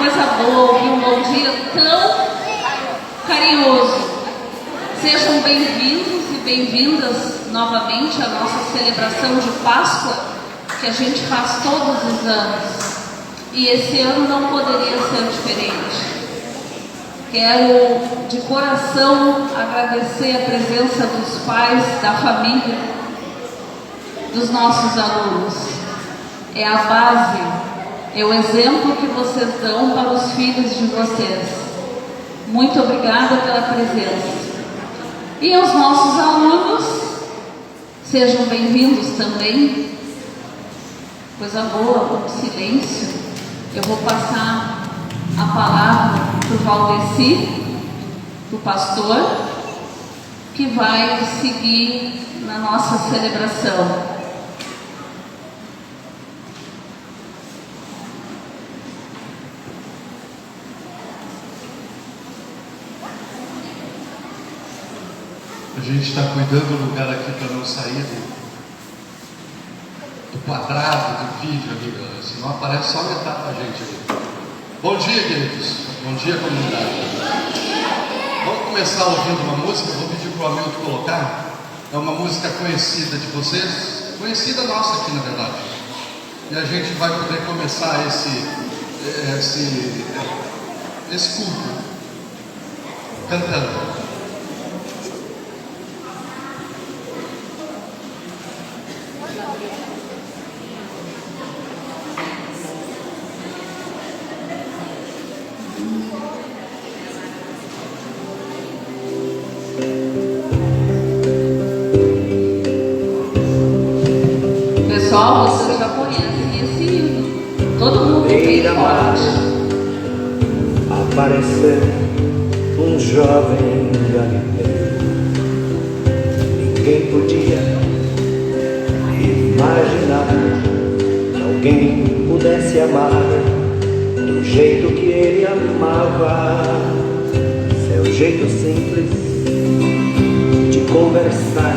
coisa boa ouvir um bom dia tão carinhoso. Sejam bem-vindos e bem-vindas novamente à nossa celebração de Páscoa, que a gente faz todos os anos. E esse ano não poderia ser diferente. Quero de coração agradecer a presença dos pais, da família, dos nossos alunos. É a base, é o exemplo que vocês dão para os filhos de vocês. Muito obrigada pela presença. E aos nossos alunos, sejam bem-vindos também. Coisa boa, um silêncio. Eu vou passar a palavra para o Valdeci, o pastor, que vai seguir na nossa celebração. A gente está cuidando do lugar aqui para não sair do quadrado do vídeo ali, senão aparece só metade da gente ali. Bom dia, queridos. Bom dia, comunidade. Vamos começar ouvindo uma música. Vou pedir para o Hamilton colocar. É uma música conhecida de vocês, conhecida nossa aqui, na verdade. E a gente vai poder começar esse culto cantando. Pessoal, vocês já conhecem esse hino. Todo mundo bem forte. Apareceu um jovem galileu. Ninguém podia imaginar que alguém pudesse amar do jeito que ele amava. Seu jeito simples de conversar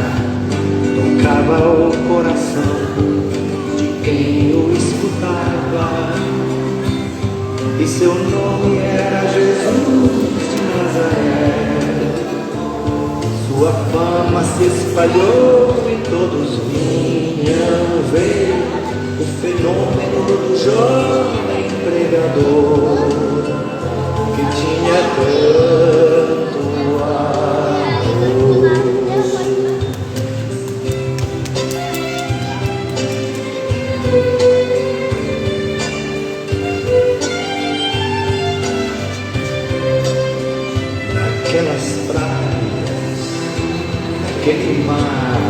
tocava o coração de quem o escutava. E seu nome era Jesus de Nazaré. Sua fama se espalhou e todos vinham ver o fenômeno do jovem pregador que tinha tanto amor. Naquelas praias, naquele mar,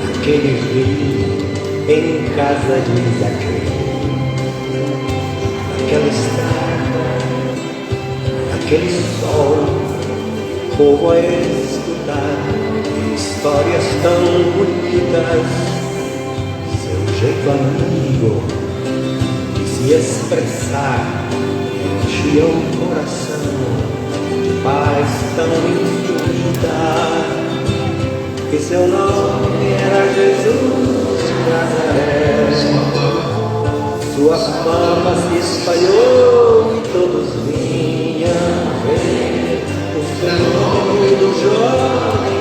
naquele rio, em casa de Zaqueu, naquela estrada, naquele sol, povo a escutar histórias tão bonitas. Seu jeito amigo de se expressar enchia o coração de paz tão infinita. E seu nome era Jesus de Nazaré. Sua fama se espalhou e todos vinham ver o fenômeno do jovem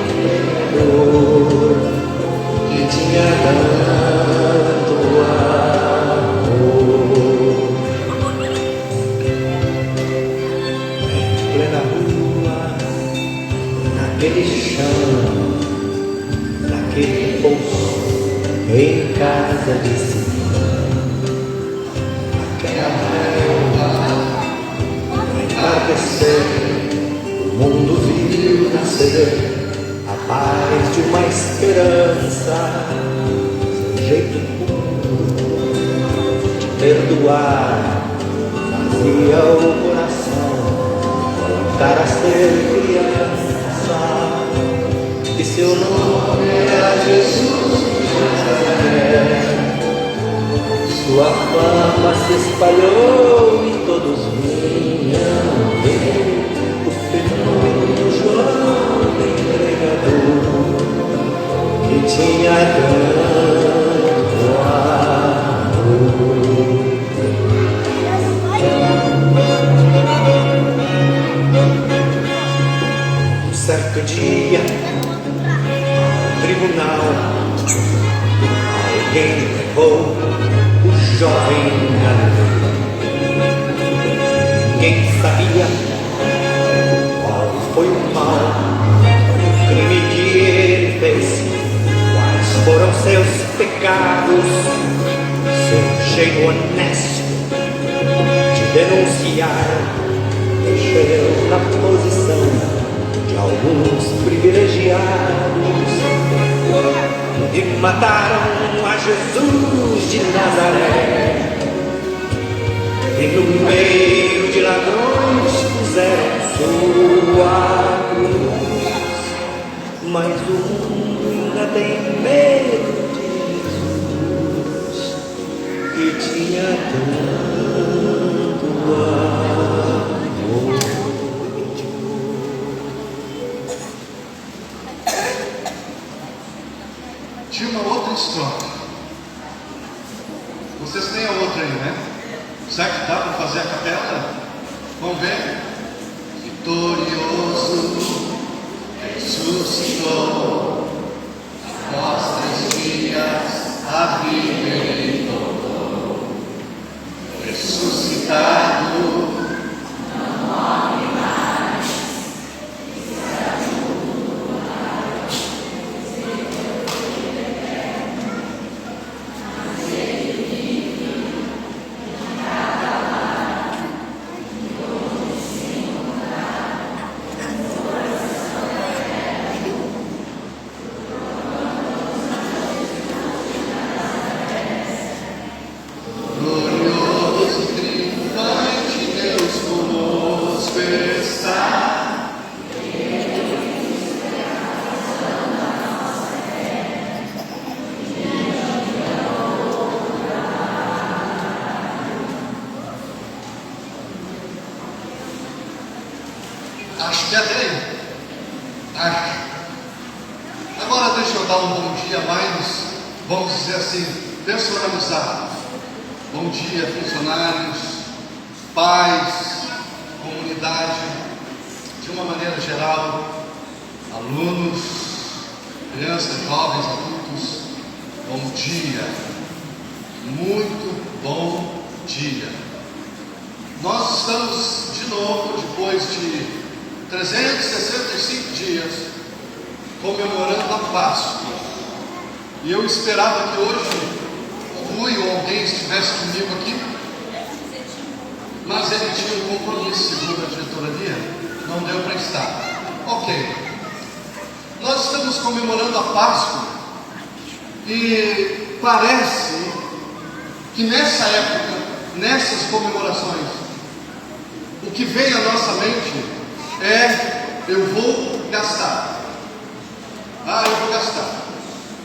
pregador que tinha tanto amor. Em plena rua, naquele chão, naquele poço, em casa de Simão, naquela relva, no entardecer, o mundo viu nascer a paz de uma esperança. Seu jeito puro de perdoar fazia o coração voltar a ser criança. E seu nome era Jesus de Nazaré. Sua fama se espalhou e todos vinham ver o fenômeno do jovem pregador que tinha tanto amor. jovem garoto. Ninguém sabia qual foi o mal, o crime que ele fez, quais foram seus pecados. Seu jeito honesto de denunciar mexeu na posição de alguns privilegiados e mataram a Jesus de Nazaré. E no meio de ladrões puseram sua cruz. Mas o mundo ainda tem medo de Jesus, que tinha tanto amor. Tinha uma outra estrofe. Vocês têm a outra aí, né? Será que dá para fazer a capela? Vamos ver? Vitorioso, ressuscitou, após 3 dias a vida ele tornou. Ressuscitado, não morre mais. Glorioso, triunfante, Deus conosco está. Acho que até aí. Acho. Agora deixa eu dar um bom dia mais, vamos dizer assim, personalizado. Bom dia, funcionários, pais, comunidade, de uma maneira geral, alunos, crianças, jovens, adultos. Bom dia, muito bom dia. Nós estamos de novo, depois de 365 dias, comemorando a Páscoa. E eu esperava que hoje Rui ou alguém estivesse comigo aqui, mas ele tinha um compromisso, segundo a diretoria, não deu para estar. Ok, nós estamos comemorando a Páscoa e parece que nessa época, nessas comemorações, o que vem à nossa mente é: eu vou gastar. Eu vou gastar.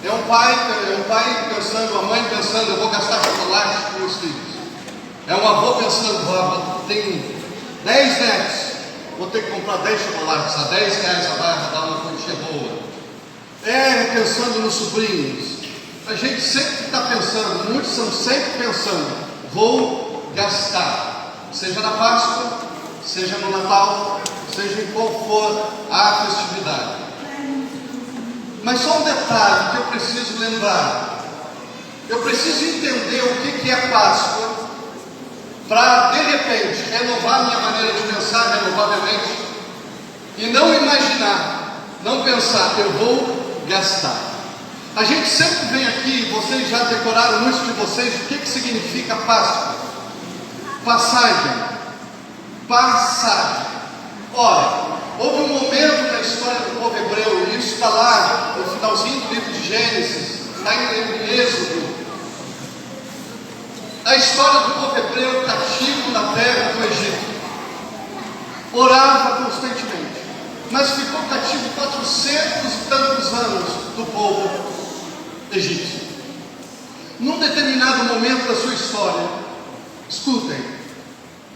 É um pai pensando, uma mãe pensando, eu vou gastar chocolate com meus filhos. É um avô pensando, tem 10 netos, vou ter que comprar 10 chocolates, a 10 reais a barra, dar uma quantia boa. Pensando nos sobrinhos. A gente sempre está pensando, muitos estão sempre pensando, vou gastar. Seja na Páscoa, seja no Natal, seja em qual for a festividade. Mas só um detalhe que eu preciso lembrar. Eu preciso entender o que é Páscoa para, de repente, renovar minha maneira de pensar renovavelmente e não imaginar, não pensar, eu vou gastar. A gente sempre vem aqui, vocês já decoraram, muitos de vocês, o que significa Páscoa? Passagem. Ora, houve um momento na história do povo hebreu, e isso está lá no finalzinho do livro de Gênesis, está em Êxodo. A história do povo hebreu cativo na terra do Egito. Orava constantemente, mas ficou cativo 400 e tantos anos do povo egípcio. Num determinado momento da sua história, escutem,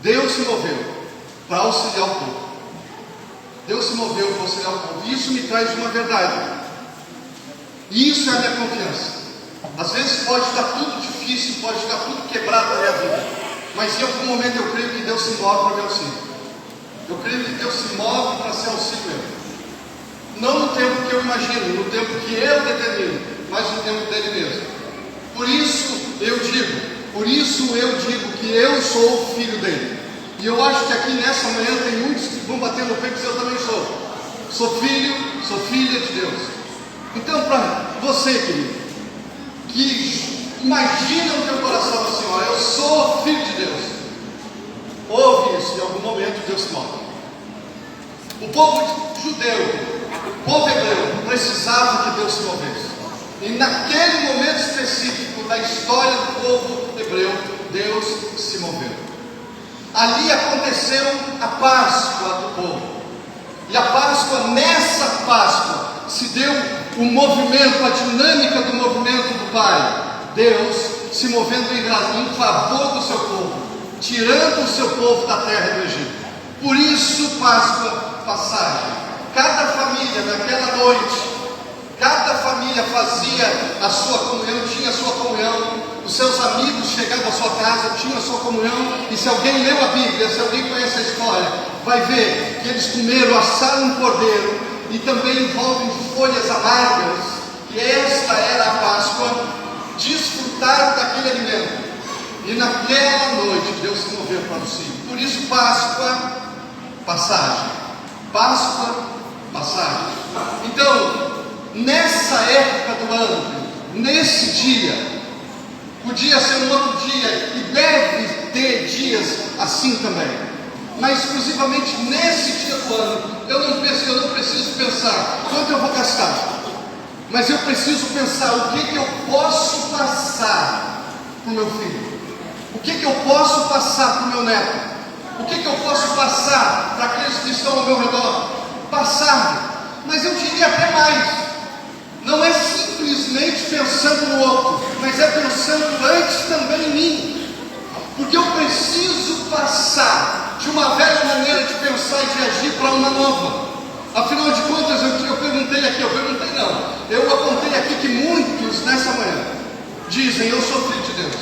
Deus se moveu para auxiliar o povo. Deus se moveu para auxiliar o povo. E isso me traz uma verdade. E isso é a minha confiança. Às vezes pode estar tudo difícil, pode estar tudo quebrado na minha vida, mas em algum momento eu creio que Deus se move para me auxílio. Eu creio que Deus se move para ser auxílio. Não no tempo que eu imagino, no tempo que eu determino, mas no tempo dele mesmo. Por isso eu digo, Por isso eu digo que eu sou o filho dele. E eu acho que aqui nessa manhã tem muitos que vão bater no peito e dizer: eu também sou. Sou filho, sou filha de Deus. Então, para você, querido, que imagina no teu coração assim: ó, eu sou filho de Deus. Ouve isso, em algum momento Deus se move. O povo judeu, o povo hebreu, precisava que Deus se movesse. E naquele momento específico da história do povo hebreu, Deus se moveu. Ali aconteceu a Páscoa do povo. E a Páscoa, nessa Páscoa, se deu o movimento, a dinâmica do movimento do Pai. Deus se movendo em favor do seu povo, tirando o seu povo da terra do Egito. Por isso, Páscoa, passagem. Cada família naquela noite, cada família fazia a sua comunhão, tinha a sua comunhão. Os seus amigos chegavam à sua casa, tinham a sua comunhão. E se alguém leu a Bíblia, se alguém conhece a história, vai ver que eles comeram, assaram um cordeiro e também envolvem de folhas amargas. E esta era a Páscoa. Desfrutaram daquele alimento. E naquela noite Deus se moveu para o sim. Por isso, Páscoa, passagem. Páscoa, passagem. Então, nessa época do ano, nesse dia, podia ser um outro dia, e deve ter dias assim também, mas exclusivamente nesse dia do ano, eu não preciso pensar quanto eu vou gastar, mas eu preciso pensar o que eu posso passar para o meu filho, o que eu posso passar para o meu neto, o que eu posso passar para aqueles que estão ao meu redor, passar, mas eu diria até mais. Não é simplesmente pensando no outro, mas é pensando antes também em mim. Porque eu preciso passar de uma velha maneira de pensar e de agir para uma nova. Afinal de contas, eu perguntei aqui, eu apontei aqui que muitos nessa manhã dizem: eu sou filho de Deus.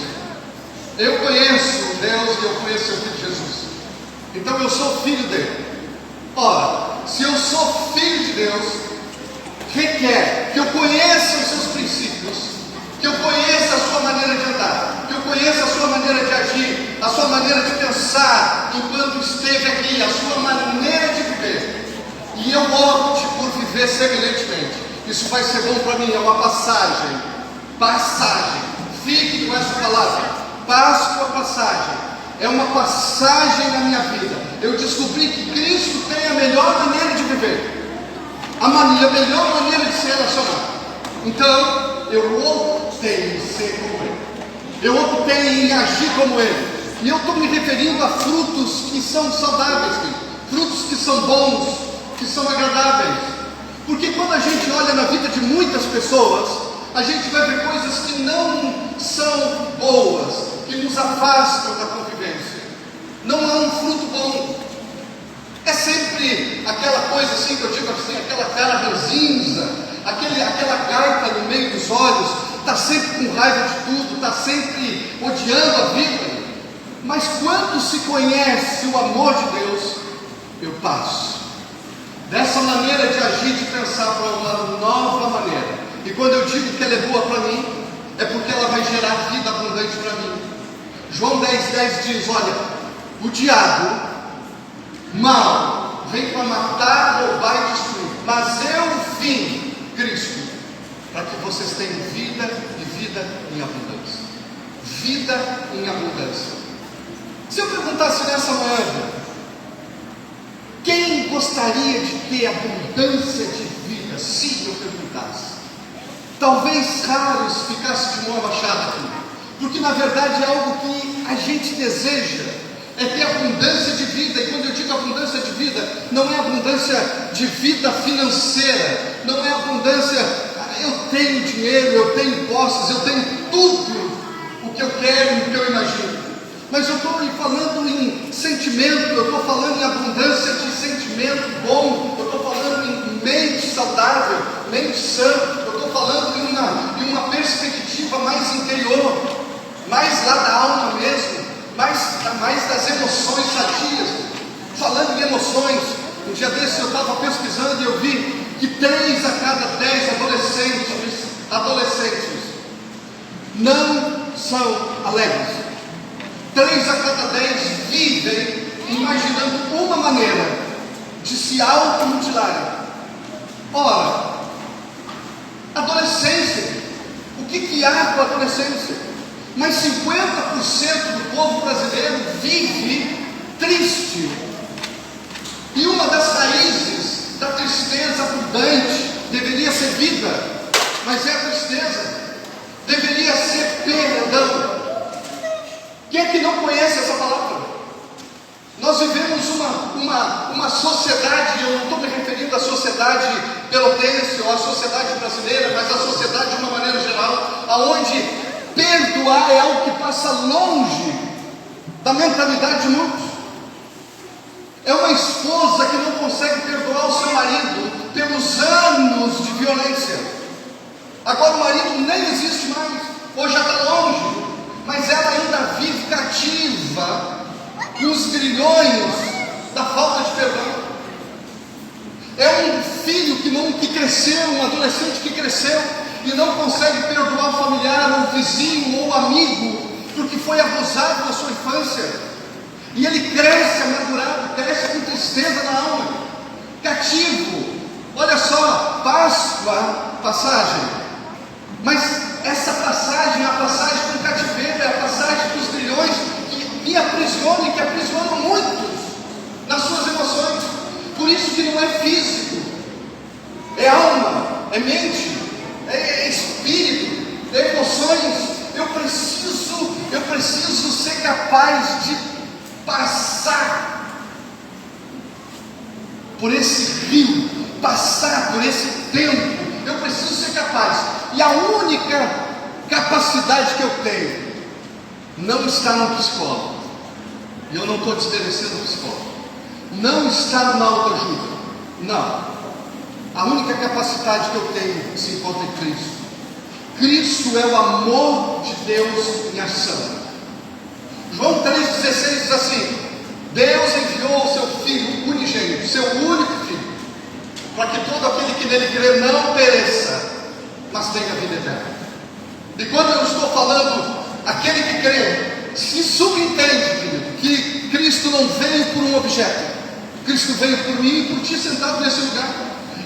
Eu conheço Deus e eu conheço o Filho de Jesus. Então eu sou filho dele. Ora, se eu sou filho de Deus, requer que eu conheça os seus princípios, que eu conheça a sua maneira de andar, que eu conheça a sua maneira de agir, a sua maneira de pensar enquanto esteve aqui, a sua maneira de viver, e eu opte por viver semelhantemente. Isso vai ser bom para mim. É uma passagem. Fique com essa palavra. Páscoa, passagem. É uma passagem na minha vida. Eu descobri que Cristo tem a melhor maneira de viver, a melhor maneira de se relacionar. Então, eu optei em ser como Ele. Eu optei em agir como Ele. E eu estou me referindo a frutos que são saudáveis, frutos que são bons, que são agradáveis. Porque quando a gente olha na vida de muitas pessoas, a gente vai ver coisas que não são boas, que nos afastam da convivência. Não há um fruto bom. É sempre aquela coisa assim que eu digo assim, aquela cara ranzinza, aquela gaita no meio dos olhos, está sempre com raiva de tudo, está sempre odiando a vida. Mas quando se conhece o amor de Deus, eu passo dessa maneira de agir, de pensar, para uma nova maneira. E quando eu digo que ela é boa para mim, é porque ela vai gerar vida abundante para mim. João 10,10 diz: olha, o diabo, mal, vem para matar, roubar e destruir, mas eu vim, Cristo, para que vocês tenham vida e vida em abundância. Vida em abundância. Se eu perguntasse nessa manhã, quem gostaria de ter abundância de vida? Se eu perguntasse, talvez raros ficassem de mão abaixada aqui, porque na verdade é algo que a gente deseja, é ter abundância de vida. E quando eu digo abundância de vida, não é abundância de vida financeira, não é abundância, eu tenho dinheiro, eu tenho posses, eu tenho tudo o que eu quero, o que eu imagino. Mas eu estou falando em sentimento, eu estou falando em abundância de sentimento bom, eu estou falando em mente saudável, mente sã, eu estou falando em uma perspectiva mais interior, mais lá da alma mesmo, mais das emoções sadias. Falando em emoções, um dia desse eu estava pesquisando e eu vi que 3 a cada 10 adolescentes não são alegres. 3 a cada 10 vivem imaginando uma maneira de se automutilarem. Ora, adolescência, o que há com a adolescência? Mas 50% do povo brasileiro vive triste. E uma das raízes da tristeza abundante deveria ser vida, mas é a tristeza. Deveria ser perdão. Quem é que não conhece essa palavra? Nós vivemos uma sociedade, eu não estou me referindo à sociedade pelotense ou à sociedade brasileira, mas à sociedade de uma maneira geral, aonde perdoar é algo que passa longe da mentalidade de muitos. É uma esposa que não consegue perdoar o seu marido pelos anos de violência. Agora o marido nem existe mais, ou já está longe, mas ela ainda vive cativa nos grilhões da falta de perdão. É um filho que cresceu, um adolescente que cresceu e não consegue perdoar o familiar, ou o vizinho, ou o amigo, porque foi abusado na sua infância. E ele cresce amargurado, cresce com tristeza na alma, cativo. Olha só, Páscoa, passagem. Mas essa passagem é a passagem do cativeiro, é a passagem dos grilhões que aprisionam e que aprisionam muitos nas suas emoções. Por isso que não é físico, é alma, é mente, é espírito, é emoções. Eu preciso ser capaz de passar por esse rio, passar por esse tempo. Eu preciso ser capaz. E a única capacidade que eu tenho não está no psicólogo. E eu não estou desmerecendo o psicólogo. Não está na autoajuda. Não. A única capacidade que eu tenho se encontra em Cristo. Cristo é o amor de Deus em ação. João 3,16 diz assim: Deus enviou o seu Filho unigênito, seu único Filho, para que todo aquele que nele crê não pereça, mas tenha vida eterna. E quando eu estou falando aquele que crê, se subentende, querido, que Cristo não veio por um objeto. Cristo veio por mim e por ti sentado nesse lugar,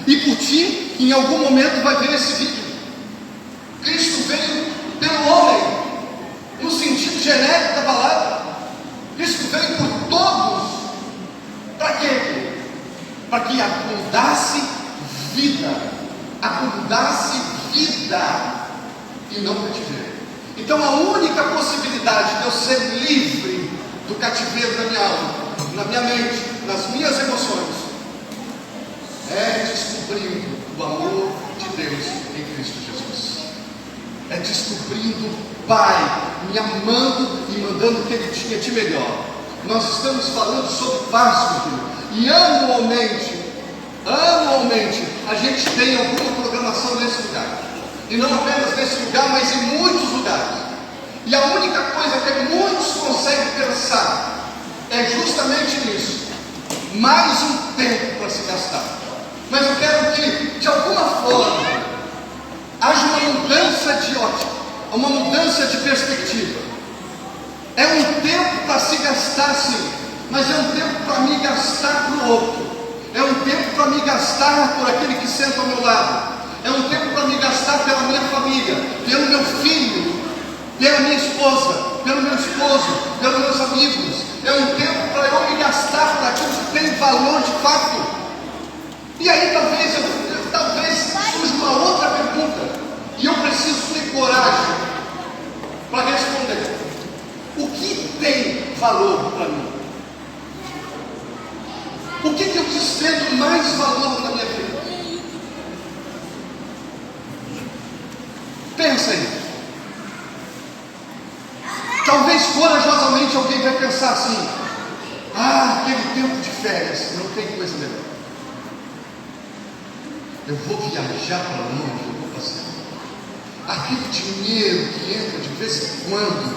e por ti que em algum momento vai ver esse vídeo. Cristo veio pelo homem, no sentido genérico da palavra. Cristo veio por todos. Para quê? Para que abundasse vida. Abundasse vida e não cativeiro. Então a única possibilidade de eu ser livre do cativeiro da minha alma, na minha mente, nas minhas emoções, é descobrindo o amor de Deus em Cristo Jesus. É descobrindo o Pai me amando e mandando o que Ele tinha de melhor. Nós estamos falando sobre Páscoa, e anualmente a gente tem alguma programação nesse lugar, e não apenas nesse lugar, mas em muitos lugares. E a única coisa que muitos conseguem pensar é justamente nisso: mais um tempo para se gastar. Mas eu quero que, de alguma forma, haja uma mudança de ótica, uma mudança de perspectiva. É um tempo para se gastar, sim, mas é um tempo para me gastar para o outro. É um tempo para me gastar por aquele que senta ao meu lado. É um tempo para me gastar pela minha família, pelo meu filho, pela minha esposa, pelo meu esposo, pelos meus amigos. É um tempo para eu me gastar por aquilo que tem valor de fato. E aí talvez surja uma outra pergunta, e eu preciso ter coragem para responder: o que tem valor para mim? O que eu despendo mais valor na minha vida? Pensa aí. Talvez corajosamente alguém vai pensar assim: aquele tempo de férias, não tem coisa melhor. Eu vou viajar para longe, eu vou passear. Aquele dinheiro que entra de vez em quando,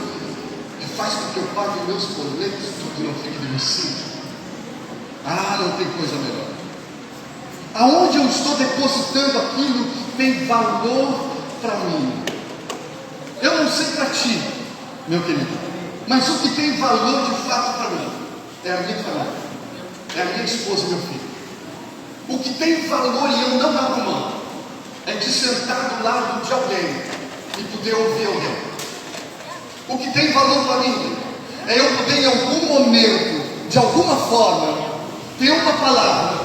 que faz com que eu pague meus boletos, tudo não fique vencido. Não tem coisa melhor. Aonde eu estou depositando aquilo que tem valor para mim? Eu não sei para ti, meu querido. Mas o que tem valor de fato para mim é a minha família, é a minha esposa e meu filho. O que tem valor e eu não abro mão é de sentar do lado de alguém e poder ouvir alguém. O que tem valor para mim é eu poder em algum momento, de alguma forma, ter uma palavra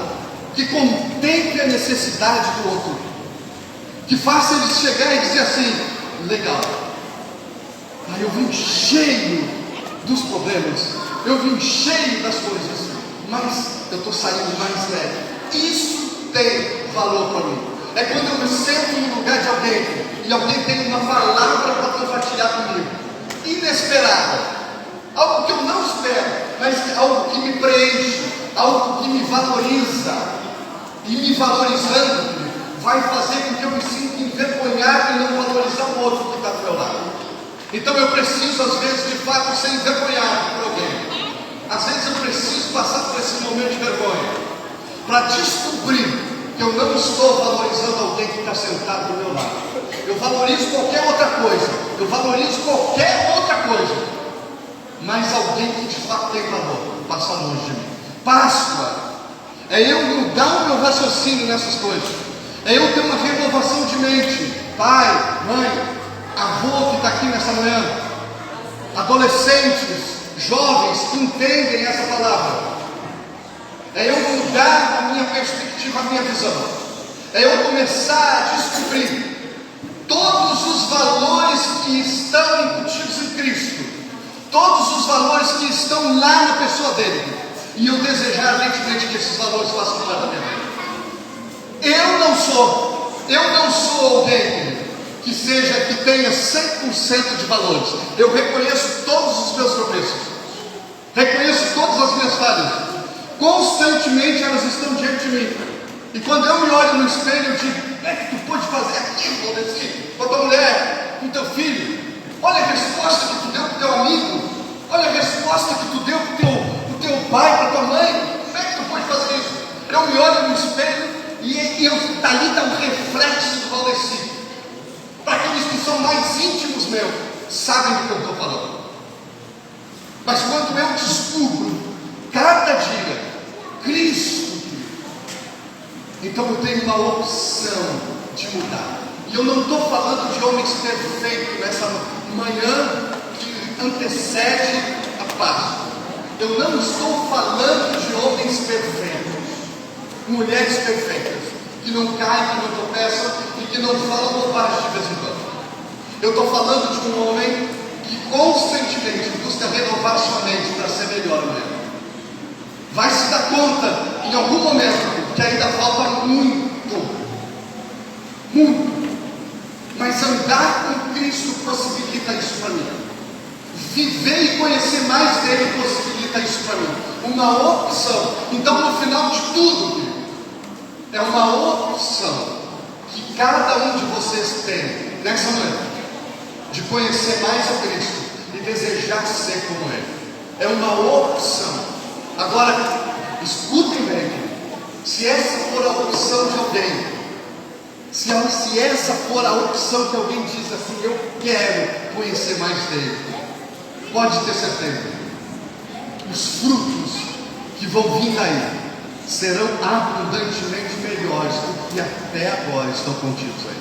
que contemple a necessidade do outro, que faça ele chegar e dizer assim: legal, eu vim cheio dos problemas, eu vim cheio das coisas, mas eu estou saindo mais leve. Isso tem valor para mim. É quando eu me sento no lugar de alguém e alguém tem uma palavra para compartilhar comigo, inesperada, algo que eu não espero, mas algo que me preenche, algo que me valoriza, e me valorizando vai fazer com que eu me sinta envergonhado e não valorizar o outro que está do meu lado. Então eu preciso às vezes de fato ser envergonhado por alguém. Às vezes eu preciso passar por esse momento de vergonha para descobrir que eu não estou valorizando alguém que está sentado do meu lado. Eu valorizo qualquer outra coisa, mas alguém que de fato tem valor passa longe de mim. Páscoa é eu mudar o meu raciocínio nessas coisas, é eu ter uma renovação de mente. Pai, mãe, avô que está aqui nessa manhã, adolescentes, jovens que entendem essa palavra, é eu mudar a minha perspectiva, a minha visão, é eu começar a descobrir todos os valores que estão embutidos em Cristo, todos os valores que estão lá na pessoa dele, e eu desejar ardentemente que esses valores façam parte da minha vida. Eu não sou alguém que tenha 100% de valores. Eu reconheço todos os meus tropeços, reconheço todas as minhas falhas, constantemente elas estão diante de mim. E quando eu me olho no espelho, eu digo: como é que tu pode fazer aquilo, com a tua mulher, com o teu filho? Olha a resposta que tu deu para o teu amigo, olha a resposta que tu deu para o teu pai, para a tua mãe. Como é que tu pode fazer isso? Eu me olho no espelho e ali está um reflexo do Valdeci. Para aqueles que são mais íntimos meus, sabem do que eu estou falando. Mas quando eu descubro cada dia Cristo, então eu tenho uma opção de mudar. E eu não estou falando de homens perfeitos nessa manhã que antecede a Páscoa. Eu não estou falando de homens perfeitos, mulheres perfeitas, que não caem, que não tropeçam e que não falam bobagem de vez em quando. Eu estou falando de um homem que constantemente busca renovar sua mente para ser melhor mesmo. Vai se dar conta em algum momento que ainda falta muito, mas andar com Cristo possibilita isso para mim. Viver e conhecer mais dele possibilita isso para mim. Uma opção. Então, no final de tudo, é uma opção que cada um de vocês tem nessa manhã, de conhecer mais a Cristo e desejar ser como Ele. É uma opção. Agora, escutem bem, se essa for a opção de alguém, se essa for a opção que alguém diz assim: eu quero conhecer mais dele, pode ter certeza, os frutos que vão vir daí serão abundantemente melhores do que até agora estão contidos aí.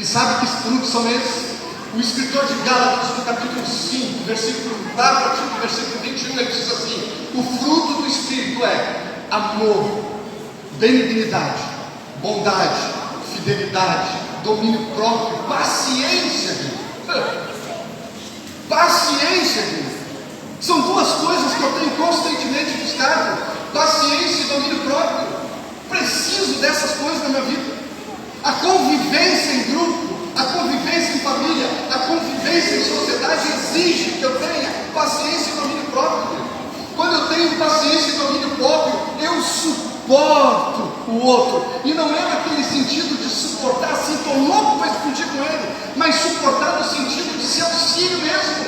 E sabe que frutos são esses? O escritor de Gálatas, no capítulo 5, versículo 21, ele diz assim: o fruto do Espírito é amor, benignidade, bondade, fidelidade, domínio próprio, paciência. Paciência, são duas coisas que eu tenho constantemente buscado: paciência e domínio próprio. Preciso dessas coisas na minha vida. A convivência em grupo, a convivência em família, a convivência em sociedade exige que eu tenha paciência e domínio próprio. Quando eu tenho paciência e domínio próprio, eu suporto o outro. E não é naquele sentido de suportar assim, estou louco para explodir com ele, mas suportar no sentido de ser auxílio mesmo.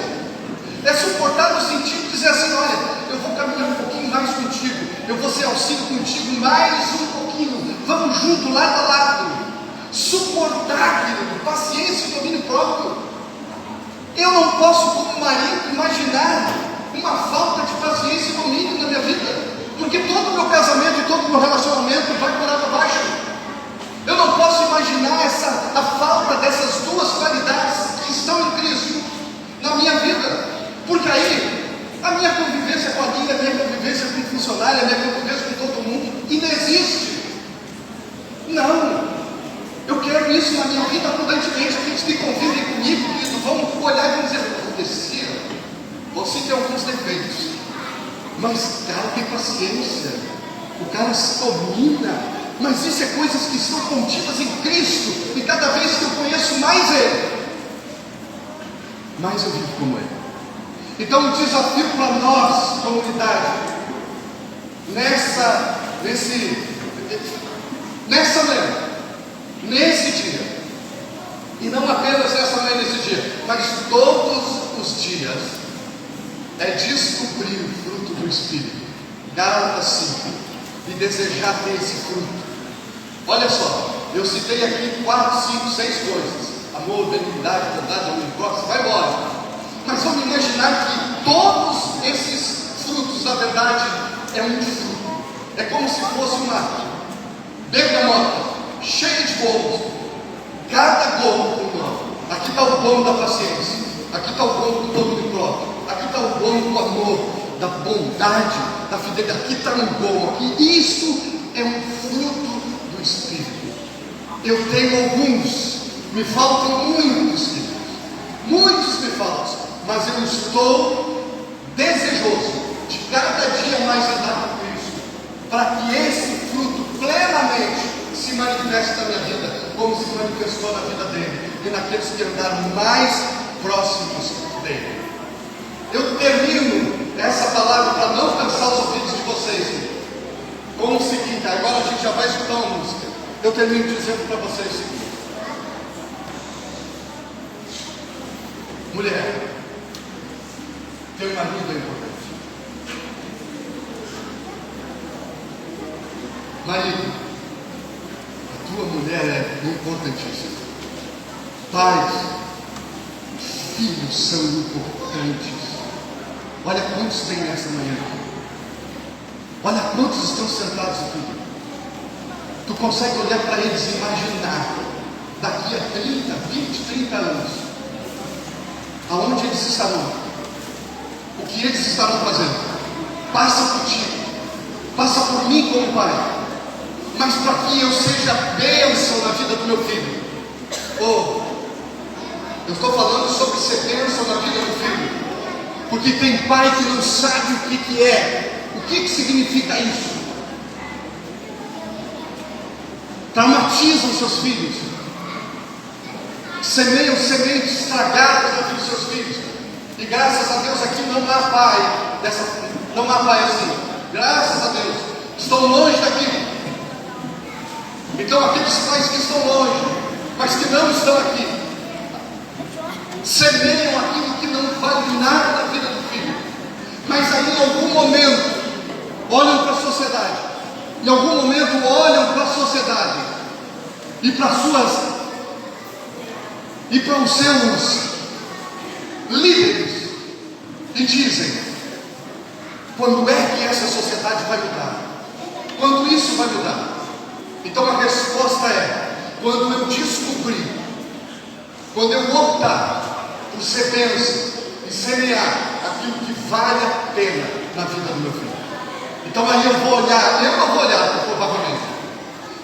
É suportar no sentido de dizer assim: olha, eu vou caminhar um pouquinho mais contigo, eu vou ser auxílio contigo mais um pouquinho, vamos junto, lado a lado. Suportar, querido, paciência e domínio próprio. Eu não posso, como marido, imaginar uma falta de paciência e domínio na minha vida, porque todo o meu casamento e todo o meu relacionamento vai por água abaixo. Eu não posso imaginar a falta dessas duas qualidades que estão em Cristo na minha vida, porque aí a minha convivência com a minha convivência com o funcionário, a minha convivência com todo mundo inexiste. Não, eu quero isso na minha vida abundantemente. Aqueles que convivem comigo, querido, vão olhar e vão dizer: acontecia, você tem alguns defeitos, mas o cara tem paciência, o cara se domina. Mas isso é coisas que estão contidas em Cristo, e cada vez que eu conheço mais Ele, mais eu vivo como Ele. Então o desafio para nós, comunidade, nessa manhã, nesse dia, e não apenas essa manhã, nesse dia, mas todos os dias, é descobrir o fruto do Espírito, Gálatas 5, e desejar ter esse fruto. Olha só, eu citei aqui 4, 5, 6 coisas: amor, benignidade, bondade, domínio próprio, vai embora. Mas vamos imaginar que todos esses frutos, na verdade, é um fruto. É como se fosse uma bergamota cheia de gomos. Cada gomo com nome. Aqui está o gomo da paciência, aqui está o gomo do domínio próprio, aqui está o gomo do amor, da bondade, da fidelidade. Aqui está um gomo. Aqui, isso é um fruto do Espírito. Eu tenho alguns, me faltam muitos, muitos me faltam, mas eu estou desejoso de cada dia mais andar com Cristo, para que esse fruto plenamente se manifeste na minha vida, como se manifestou na vida dele e naqueles que andaram mais próximos dele. Eu termino essa palavra para não cansar os ouvidos de vocês com o seguinte: agora a gente já vai escutar uma música. Eu termino dizendo para vocês o seguinte: mulher, teu marido é importante. Marido, a tua mulher é importantíssima. Pais, filhos são importantes. Olha quantos tem nessa manhã aqui. Olha quantos estão sentados aqui. Tu consegue olhar para eles e imaginar daqui a 30, 20, 30 anos aonde eles estarão, o que eles estarão fazendo. Passa por ti, passa por mim como pai, mas para que eu seja bênção na vida do meu filho. Eu estou falando sobre ser bênção na vida do filho, porque tem pai que não sabe o que é, o que significa isso. Traumatizam seus filhos, semeiam sementes estragadas na vida dos seus filhos, e graças a Deus aqui não há pai não há pai assim, graças a Deus, estão longe daqui. Então aqueles pais que estão longe, mas que não estão aqui, semeiam aquilo que não vale nada na vida do filho, mas aí em algum momento olham para a sociedade, em algum momento olham para a sociedade e para os seus líderes e dizem: quando é que essa sociedade vai mudar? Quando isso vai mudar? Então a resposta é: quando eu descobrir, quando eu optar por ser bênção e semear aquilo que vale a pena na vida do meu filho. Então aí eu não vou olhar provavelmente,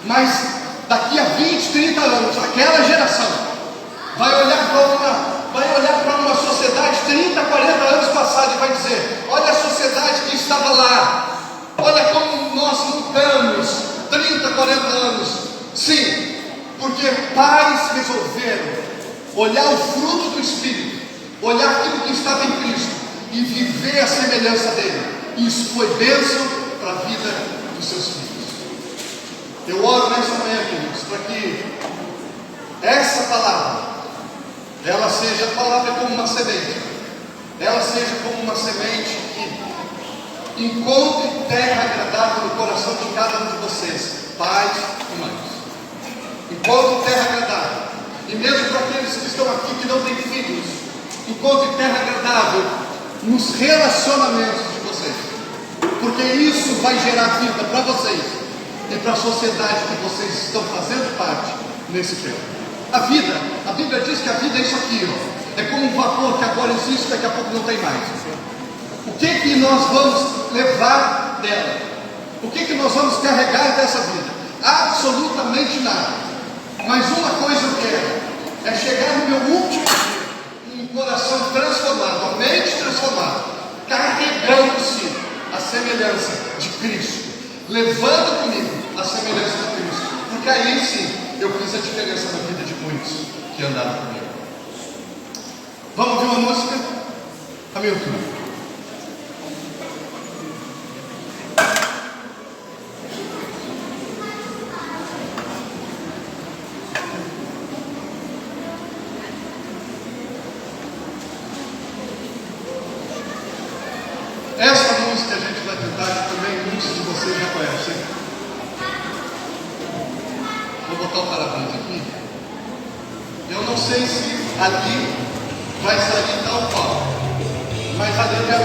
mas daqui a 20, 30 anos, aquela geração vai olhar para uma sociedade 30, 40 anos passados e vai dizer: olha a sociedade que estava lá, olha como nós mudamos 30, 40 anos. Sim, porque pais resolveram olhar o fruto do Espírito, olhar aquilo que estava em Cristo e viver a semelhança dele. Isso foi bênção para a vida dos seus filhos. Eu oro nessa manhã, queridos, para que essa palavra, ela seja, a palavra como uma semente, ela seja como uma semente que encontre terra agradável no coração de cada um de vocês, pais e mães. Encontre terra agradável. E mesmo para aqueles que estão aqui que não têm filhos, encontre terra agradável nos relacionamentos de vocês, porque isso vai gerar vida para vocês e para a sociedade que vocês estão fazendo parte nesse tempo. A Bíblia diz que a vida é isso aqui, ó. É como um vapor que agora existe, daqui a pouco não tem mais. O que nós vamos levar dela? O que nós vamos carregar dessa vida? Absolutamente nada. Mas uma coisa eu quero, é chegar no meu último dia, um coração transformado, a mente transformada, carregando-se a semelhança de Cristo, levando comigo a semelhança de Cristo, porque aí sim eu fiz a diferença na vida de muitos que andaram comigo. Vamos ouvir uma música? Hamilton. Essa música a gente vai tentar, que também muitos de vocês já conhecem. Vou botar o parabéns aqui. Eu não sei se ali vai sair tal qual, mas ali é